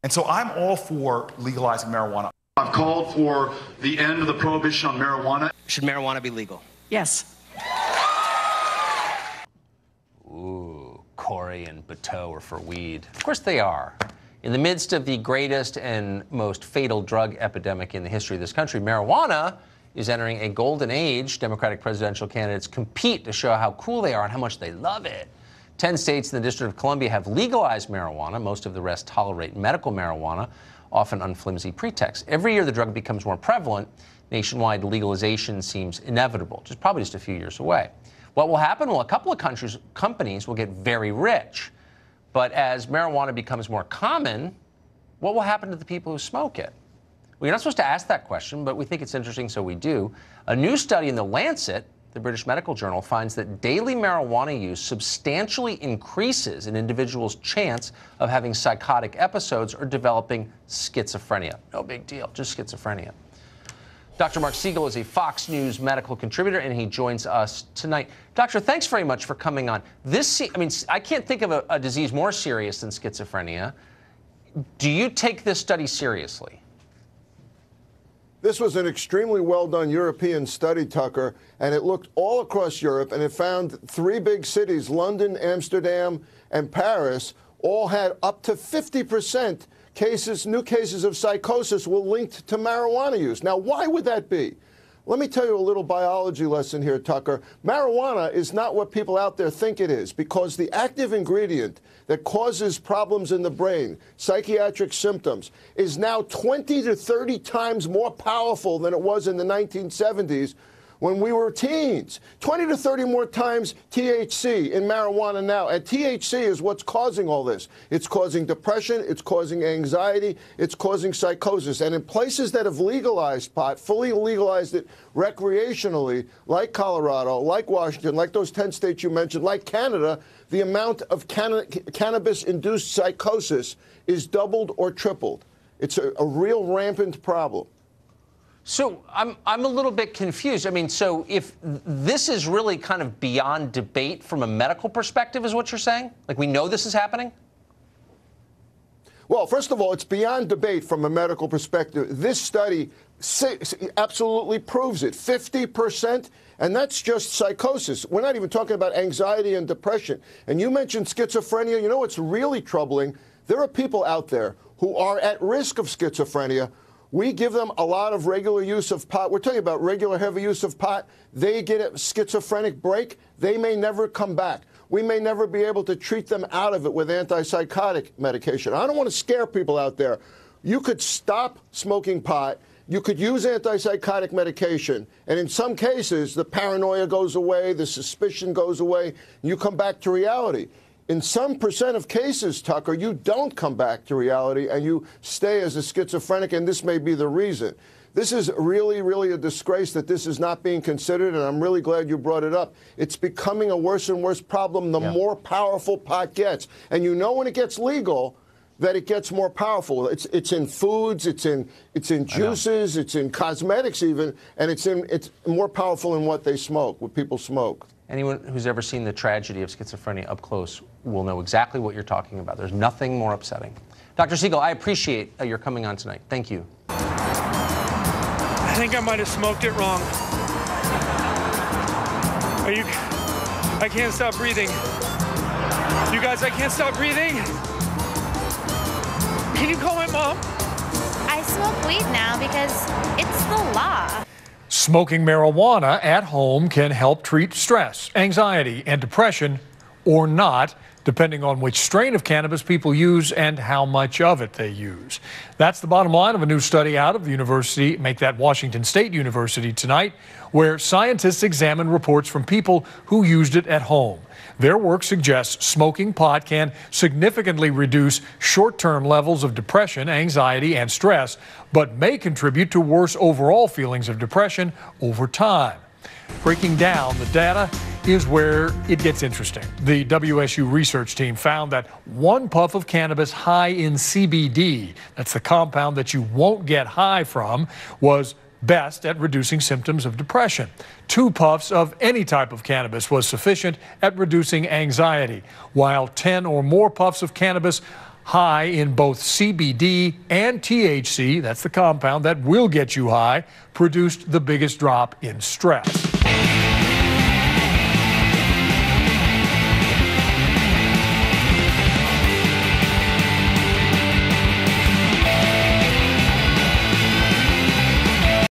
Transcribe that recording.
And so I'm all for legalizing marijuana. I've called for the end of the prohibition on marijuana. Should marijuana be legal? Yes. Ooh, Corey and Bateau are for weed. Of course they are. In the midst of the greatest and most fatal drug epidemic in the history of this country, marijuana is entering a golden age. Democratic presidential candidates compete to show how cool they are and how much they love it. 10 states in the District of Columbia have legalized marijuana. Most of the rest tolerate medical marijuana, often on flimsy pretexts. Every year the drug becomes more prevalent. Nationwide legalization seems inevitable, probably just a few years away. What will happen? Well, a couple of companies will get very rich. But as marijuana becomes more common, what will happen to the people who smoke it? Well, you're not supposed to ask that question, but we think it's interesting, so we do. A new study in The Lancet, the British medical journal, finds that daily marijuana use substantially increases an individual's chance of having psychotic episodes or developing schizophrenia. No big deal, just schizophrenia. Dr. Mark Siegel is a Fox News medical contributor, and he joins us tonight. Doctor, thanks very much for coming on. I can't think of a disease more serious than schizophrenia. Do you take this study seriously? This was an extremely well-done European study, Tucker, and it looked all across Europe, and it found 3 big cities, London, Amsterdam, and Paris, all had up to 50% new cases of psychosis were linked to marijuana use. Now, why would that be? Let me tell you a little biology lesson here, Tucker. Marijuana is not what people out there think it is, because the active ingredient that causes problems in the brain, psychiatric symptoms, is now 20 to 30 times more powerful than it was in the 1970s when we were teens. 20 to 30 more times THC in marijuana now. And THC is what's causing all this. It's causing depression, it's causing anxiety, it's causing psychosis. And in places that have legalized pot, fully legalized it recreationally, like Colorado, like Washington, like those 10 states you mentioned, like Canada, the amount of cannabis-induced psychosis is doubled or tripled. It's a real rampant problem. So I'm a little bit confused. So if this is really kind of beyond debate from a medical perspective, is what you're saying? Like, we know this is happening? Well, first of all, it's beyond debate from a medical perspective. This study absolutely proves it. 50%, and that's just psychosis. We're not even talking about anxiety and depression. And you mentioned schizophrenia. You know what's really troubling? There are people out there who are at risk of schizophrenia. We give them a lot of regular use of pot. We're talking about regular heavy use of pot. They get a schizophrenic break. They may never come back. We may never be able to treat them out of it with antipsychotic medication. I don't want to scare people out there. You could stop smoking pot. You could use antipsychotic medication. And in some cases, the paranoia goes away, the suspicion goes away, and you come back to reality. In some percent of cases, Tucker, you don't come back to reality and you stay as a schizophrenic, and this may be the reason. This is really, really a disgrace that this is not being considered, and I'm really glad you brought it up. It's becoming a worse and worse problem the more powerful pot gets. And you know when it gets legal that it gets more powerful. It's in foods, it's in juices, it's in cosmetics even, and it's more powerful in what they smoke, what people smoke. Anyone who's ever seen the tragedy of schizophrenia up close will know exactly what you're talking about. There's nothing more upsetting. Dr. Siegel, I appreciate your coming on tonight. Thank you. I think I might have smoked it wrong. I can't stop breathing. You guys, I can't stop breathing. Can you call my mom? I smoke weed now because it's the law. Smoking marijuana at home can help treat stress, anxiety, and depression, or not, depending on which strain of cannabis people use and how much of it they use. That's the bottom line of a new study out of the university, make that Washington State University tonight, where scientists examine reports from people who used it at home. Their work suggests smoking pot can significantly reduce short-term levels of depression, anxiety, and stress, but may contribute to worse overall feelings of depression over time. Breaking down the data is where it gets interesting. The WSU research team found that 1 puff of cannabis high in CBD, that's the compound that you won't get high from, was best at reducing symptoms of depression. 2 puffs of any type of cannabis was sufficient at reducing anxiety, while 10 or more puffs of cannabis high in both CBD and THC, that's the compound that will get you high, produced the biggest drop in stress.